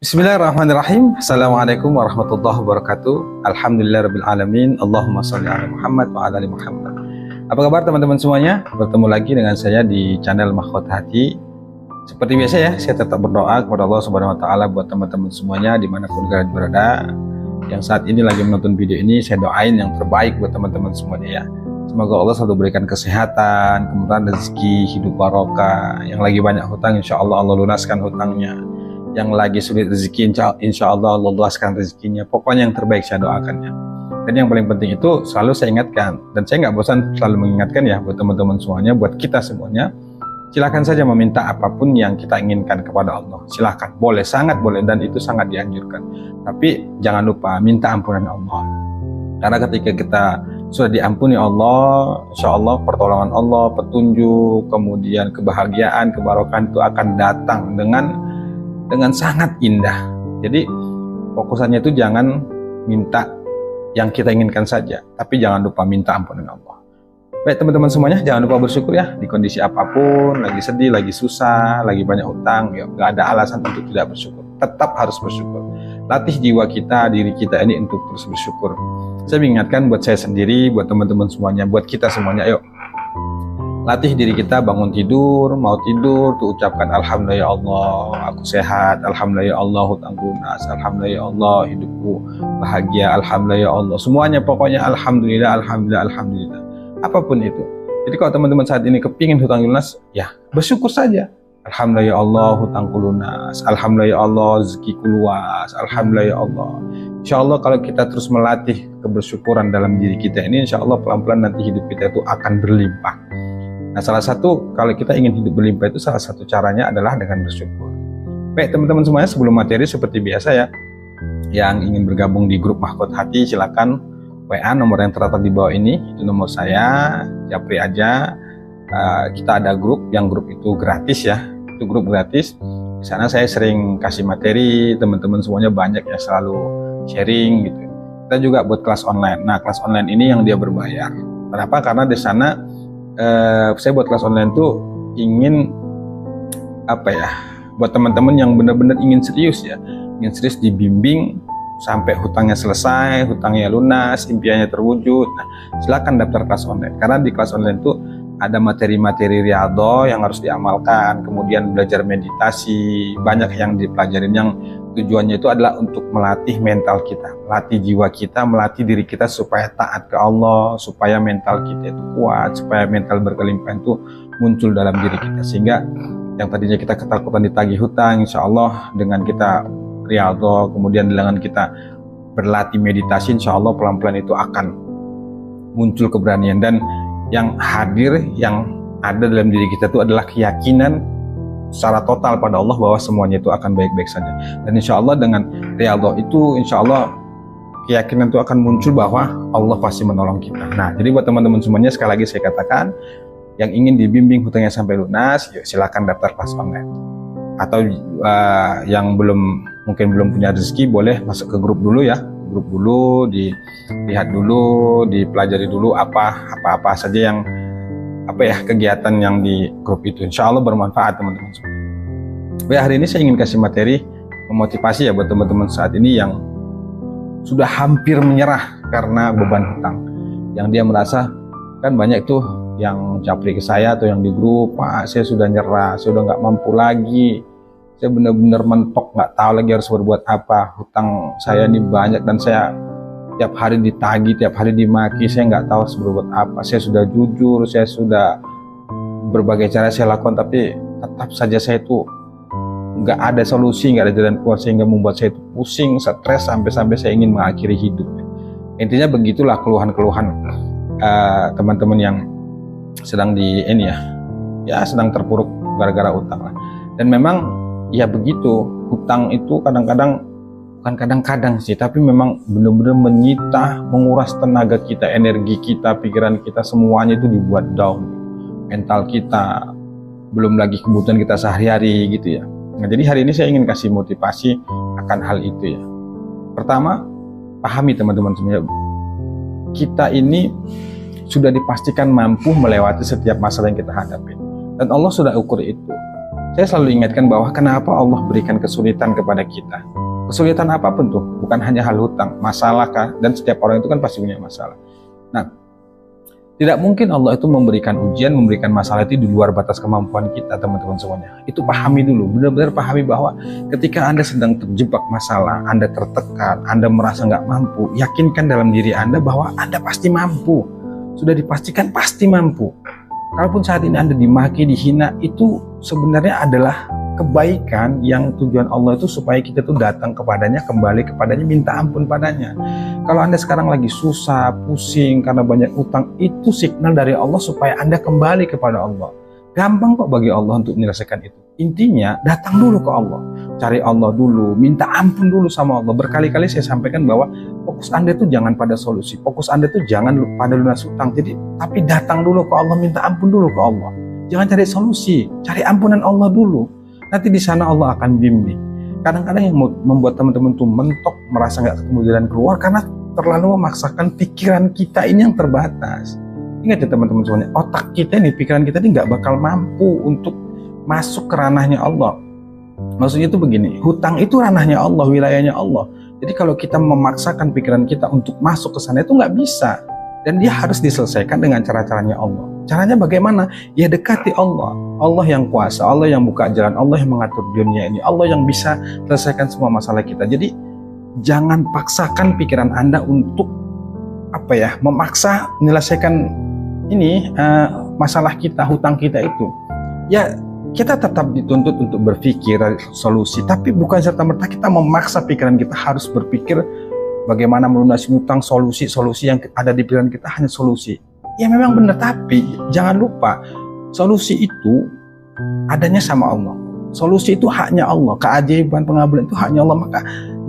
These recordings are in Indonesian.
Bismillahirrahmanirrahim. Assalamualaikum warahmatullahi wabarakatuh. Alhamdulillahirrabbilalamin. Allahumma sholli ala Muhammad wa ala ali Muhammad. Apa kabar teman-teman semuanya? Bertemu lagi dengan saya di channel Mahkota Hati. Seperti biasa ya, saya tetap berdoa kepada Allah Subhanahu wa taala buat teman-teman semuanya dimanapun kalian berada. Yang saat ini lagi menonton video ini, saya doain yang terbaik buat teman-teman semuanya ya. Semoga Allah selalu berikan kesehatan, kemudian rezeki, hidup barokah. Yang lagi banyak hutang, insya Allah Allah lunaskan hutangnya. Yang lagi sulit rezeki, insya Allah Allah luaskan rezekinya. Pokoknya yang terbaik saya doakannya. Dan yang paling penting itu selalu saya ingatkan, dan saya nggak bosan selalu mengingatkan ya buat teman-teman semuanya, buat kita semuanya. Silahkan saja meminta apapun yang kita inginkan kepada Allah. Silahkan, boleh, sangat boleh, dan itu sangat dianjurkan. Tapi jangan lupa minta ampunan Allah. Karena ketika kita sudah diampuni Allah, insya Allah pertolongan Allah, petunjuk, kemudian kebahagiaan, kebarokan itu akan datang dengan sangat indah. Jadi fokusannya itu jangan minta yang kita inginkan saja, tapi jangan lupa minta ampunan Allah. Baik teman-teman semuanya, jangan lupa bersyukur ya di kondisi apapun, lagi sedih, lagi susah, lagi banyak hutang, ya nggak ada alasan untuk tidak bersyukur. Tetap harus bersyukur. Latih jiwa kita, diri kita ini untuk terus bersyukur. Saya mengingatkan buat saya sendiri, buat teman-teman semuanya, buat kita semuanya, ayo latih diri kita, bangun tidur, mau tidur tuh ucapkan alhamdulillah ya Allah, aku sehat, alhamdulillah ya Allah, hutang lunas, alhamdulillah ya Allah, hidupku bahagia, alhamdulillah ya Allah. Semuanya pokoknya alhamdulillah, alhamdulillah, alhamdulillah. Apapun itu. Jadi kalau teman-teman saat ini kepingin hutang lunas, ya bersyukur saja. Alhamdulillah ya Allah, hutangku lunas, alhamdulillah ya Allah, rezekiku luas, alhamdulillah ya Allah. Insya Allah kalau kita terus melatih kebersyukuran dalam diri kita ini, insya Allah pelan-pelan nanti hidup kita itu akan berlimpah. Nah, salah satu kalau kita ingin hidup berlimpah itu salah satu caranya adalah dengan bersyukur. Baik teman-teman semuanya, sebelum materi seperti biasa ya, yang ingin bergabung di grup Mahkota Hati silakan WA nomor yang tertera di bawah ini, itu nomor saya, japri aja. Kita ada grup, yang grup itu gratis ya, itu grup gratis. Di sana saya sering kasih materi, teman-teman semuanya banyak ya selalu sharing gitu. Kita juga buat kelas online. Nah, kelas online ini yang dia berbayar. Kenapa? Karena di sana saya buat kelas online tuh ingin apa ya, buat teman-teman yang benar-benar ingin serius ya, ingin serius dibimbing sampai hutangnya selesai, hutangnya lunas, impiannya terwujud. Nah, silakan daftar kelas online, karena di kelas online tuh ada materi-materi riyadhah yang harus diamalkan, kemudian belajar meditasi, banyak yang dipelajarin yang tujuannya itu adalah untuk melatih mental kita, melatih jiwa kita, melatih diri kita supaya taat ke Allah, supaya mental kita itu kuat, supaya mental berkelimpahan itu muncul dalam diri kita. Sehingga yang tadinya kita ketakutan ditagih hutang, insya Allah dengan kita riyadhah, kemudian dengan kita berlatih meditasi, insya Allah pelan-pelan itu akan muncul keberanian. Dan yang hadir, yang ada dalam diri kita itu adalah keyakinan secara total pada Allah bahwa semuanya itu akan baik-baik saja. Dan insya Allah dengan riyadhah itu, insya Allah keyakinan itu akan muncul bahwa Allah pasti menolong kita. Nah, jadi buat teman-teman semuanya, sekali lagi saya katakan, yang ingin dibimbing hutangnya sampai lunas, yuk silakan daftar kelas online. Atau yang mungkin belum punya rezeki, boleh masuk ke grup dulu ya, grup dulu, dilihat dulu, dipelajari dulu apa saja yang kegiatan yang di grup itu. Insya Allah bermanfaat teman-teman semua. Baik, hari ini saya ingin kasih materi memotivasi ya buat teman-teman saat ini yang sudah hampir menyerah karena beban hutang, yang dia merasa, kan banyak tuh yang japri ke saya atau yang di grup, Pak saya sudah nyerah, saya udah nggak mampu lagi, saya benar-benar mentok, nggak tahu lagi harus berbuat apa, hutang saya ini banyak dan saya tiap hari ditagih, tiap hari dimaki, saya nggak tahu harus berbuat apa. Saya sudah jujur, saya sudah berbagai cara saya lakukan, tapi tetap saja saya itu nggak ada solusi, nggak ada jalan keluar, sehingga membuat saya itu pusing, stres, sampai saya ingin mengakhiri hidup. Intinya begitulah keluhan-keluhan teman-teman yang sedang sedang terpuruk gara-gara utang lah. Dan memang ya begitu, hutang itu kadang-kadang, bukan kadang-kadang sih, tapi memang benar-benar menyita, menguras tenaga kita, energi kita, pikiran kita, semuanya itu dibuat down. Mental kita, belum lagi kebutuhan kita sehari-hari gitu ya. Nah, jadi hari ini saya ingin kasih motivasi akan hal itu ya. Pertama, pahami teman-teman semuanya, kita ini sudah dipastikan mampu melewati setiap masalah yang kita hadapi. Dan Allah sudah ukur itu. Saya selalu ingatkan bahwa kenapa Allah berikan kesulitan kepada kita. Kesulitan apapun tuh, bukan hanya hal hutang, masalah kan, dan setiap orang itu kan pasti punya masalah. Nah, tidak mungkin Allah itu memberikan ujian, memberikan masalah itu di luar batas kemampuan kita, teman-teman semuanya. Itu pahami dulu, benar-benar pahami bahwa ketika Anda sedang terjebak masalah, Anda tertekan, Anda merasa nggak mampu, yakinkan dalam diri Anda bahwa Anda pasti mampu. Sudah dipastikan pasti mampu. Kalaupun saat ini Anda dimaki, dihina, itu sebenarnya adalah kebaikan yang tujuan Allah itu supaya kita tuh datang kepadanya, kembali kepadanya, minta ampun padanya. Kalau Anda sekarang lagi susah, pusing karena banyak utang, itu signal dari Allah supaya Anda kembali kepada Allah. Gampang kok bagi Allah untuk menyelesaikan itu. Intinya datang dulu ke Allah, cari Allah dulu, minta ampun dulu sama Allah. Berkali-kali saya sampaikan bahwa fokus Anda itu jangan pada solusi, fokus Anda itu jangan pada lunas utang. Jadi, tapi datang dulu ke Allah, minta ampun dulu ke Allah. Jangan cari solusi, cari ampunan Allah dulu. Nanti di sana Allah akan bimbing. Kadang-kadang yang membuat teman-teman tuh mentok, merasa nggak ketemu jalan keluar karena terlalu memaksakan pikiran kita ini yang terbatas. Ingat ya teman-teman semuanya, otak kita ini, pikiran kita ini nggak bakal mampu untuk masuk ke ranahnya Allah. Maksudnya itu begini, hutang itu ranahnya Allah, wilayahnya Allah. Jadi kalau kita memaksakan pikiran kita untuk masuk ke sana itu nggak bisa. Dan dia harus diselesaikan dengan cara-caranya Allah. Caranya bagaimana? Ya dekati Allah. Allah yang kuasa, Allah yang buka jalan, Allah yang mengatur dunia ini, Allah yang bisa selesaikan semua masalah kita. Jadi jangan paksakan pikiran Anda untuk memaksa menyelesaikan ini masalah kita, hutang kita itu. Ya kita tetap dituntut untuk berpikir solusi, tapi bukan serta-merta kita memaksa pikiran kita harus berpikir bagaimana melunasi hutang, solusi yang ada di pikiran kita hanya solusi. Ya memang benar, tapi jangan lupa solusi itu adanya sama Allah. Solusi itu haknya Allah, keajaiban pengabulan itu haknya Allah. Maka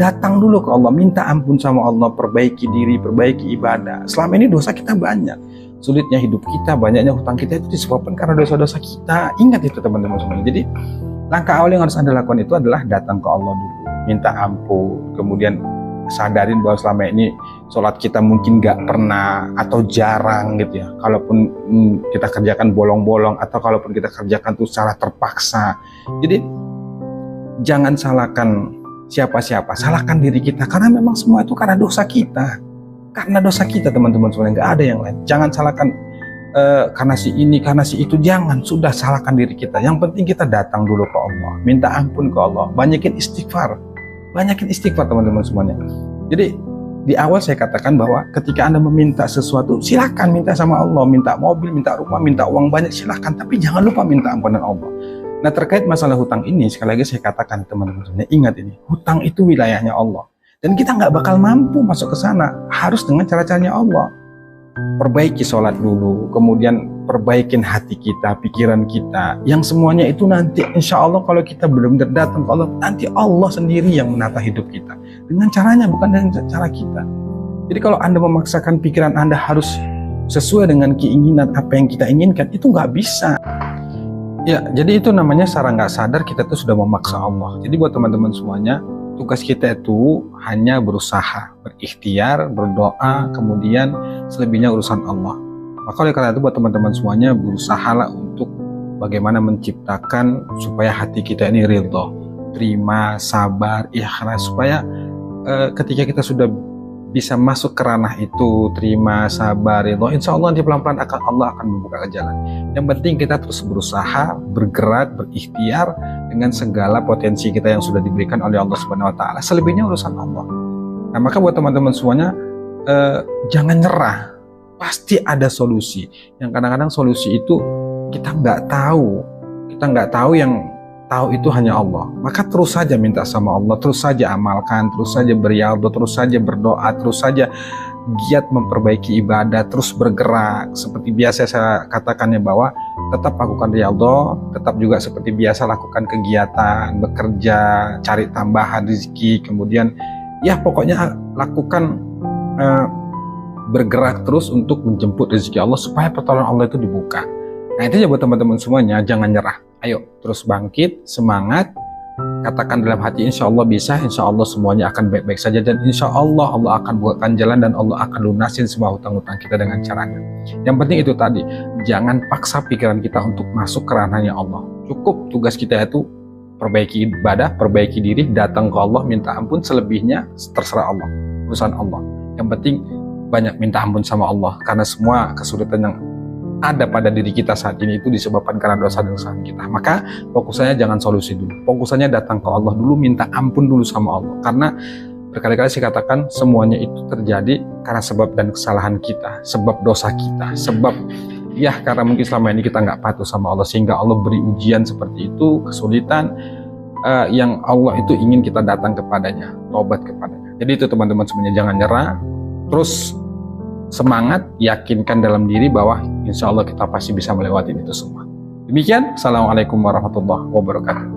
datang dulu ke Allah, minta ampun sama Allah, perbaiki diri, perbaiki ibadah. Selama ini dosa kita banyak, sulitnya hidup kita, banyaknya hutang kita itu disebabkan karena dosa-dosa kita. Ingat itu teman-teman semuanya. Jadi langkah awal yang harus Anda lakukan itu adalah datang ke Allah dulu, minta ampun, kemudian sadarin bahwa selama ini sholat kita mungkin gak pernah atau jarang gitu ya. Kalaupun kita kerjakan bolong-bolong atau kalaupun kita kerjakan itu secara terpaksa. Jadi jangan salahkan siapa-siapa, salahkan diri kita, karena memang semua itu karena dosa kita. Karena dosa kita teman-teman semuanya, gak ada yang lain. Jangan salahkan karena si ini, karena si itu, jangan. Sudah salahkan diri kita. Yang penting kita datang dulu ke Allah, minta ampun ke Allah, banyakin istighfar. Banyakin istighfar teman-teman semuanya. Jadi di awal saya katakan bahwa ketika Anda meminta sesuatu, silakan minta sama Allah, minta mobil, minta rumah, minta uang banyak, silakan, tapi jangan lupa minta ampunan Allah. Nah, terkait masalah hutang ini, sekali lagi saya katakan teman-teman semuanya, ingat ini, hutang itu wilayahnya Allah. Dan kita nggak bakal mampu masuk ke sana, harus dengan cara-caranya Allah. Perbaiki sholat dulu, kemudian perbaikin hati kita, pikiran kita, yang semuanya itu nanti insya Allah kalau kita benar-benar datang ke Allah, nanti Allah sendiri yang menata hidup kita dengan caranya, bukan dengan cara kita. Jadi kalau Anda memaksakan pikiran Anda harus sesuai dengan keinginan apa yang kita inginkan, itu nggak bisa. Ya, jadi itu namanya secara nggak sadar kita tuh sudah memaksa Allah. Jadi buat teman-teman semuanya, tugas kita itu hanya berusaha, berikhtiar, berdoa, kemudian selebihnya urusan Allah. Maka oleh karena itu buat teman-teman semuanya, berusahalah untuk bagaimana menciptakan supaya hati kita ini ridho, terima, sabar, ikhlas, supaya ketika kita sudah bisa masuk ke ranah itu, terima, sabar, ridho, insya Allah nanti pelan-pelan Allah akan membuka jalan. Yang penting kita terus berusaha, bergerak, berikhtiar dengan segala potensi kita yang sudah diberikan oleh Allah Subhanahu Wa Taala. Selebihnya urusan Allah. Nah, maka buat teman-teman semuanya, jangan nyerah. Pasti ada solusi. Yang kadang-kadang solusi itu kita nggak tahu. Kita nggak tahu, yang tahu itu hanya Allah. Maka terus saja minta sama Allah, terus saja amalkan, terus saja beribadah, terus saja berdoa, terus saja giat memperbaiki ibadah, terus bergerak. Seperti biasa saya katakannya bahwa tetap lakukan riyadhah, tetap juga seperti biasa lakukan kegiatan, bekerja, cari tambahan rezeki, kemudian ya pokoknya lakukan bergerak terus untuk menjemput rezeki Allah supaya pertolongan Allah itu dibuka. Nah, itu ya buat teman-teman semuanya, jangan nyerah. Ayo terus bangkit, semangat, katakan dalam hati, insya Allah bisa, insya Allah semuanya akan baik-baik saja, dan insya Allah Allah akan bukakan jalan dan Allah akan lunasin semua hutang-hutang kita dengan caranya. Yang penting itu tadi, jangan paksa pikiran kita untuk masuk ke ranahnya Allah. Cukup tugas kita itu perbaiki ibadah, perbaiki diri, datang ke Allah, minta ampun. Selebihnya terserah Allah, urusan Allah. Yang penting banyak minta ampun sama Allah, karena semua kesulitan yang ada pada diri kita saat ini itu disebabkan karena dosa dan kesalahan kita. Maka fokusannya jangan solusi dulu, fokusannya datang ke Allah dulu, minta ampun dulu sama Allah. Karena berkali-kali saya katakan semuanya itu terjadi karena sebab dan kesalahan kita, sebab dosa kita, sebab ya karena mungkin selama ini kita nggak patuh sama Allah, sehingga Allah beri ujian seperti itu, kesulitan yang Allah itu ingin kita datang kepadanya, tobat kepadanya. Jadi itu teman-teman semuanya, jangan nyerah, terus semangat, yakinkan dalam diri bahwa insya Allah kita pasti bisa melewati itu semua. Demikian, Assalamualaikum warahmatullahi wabarakatuh.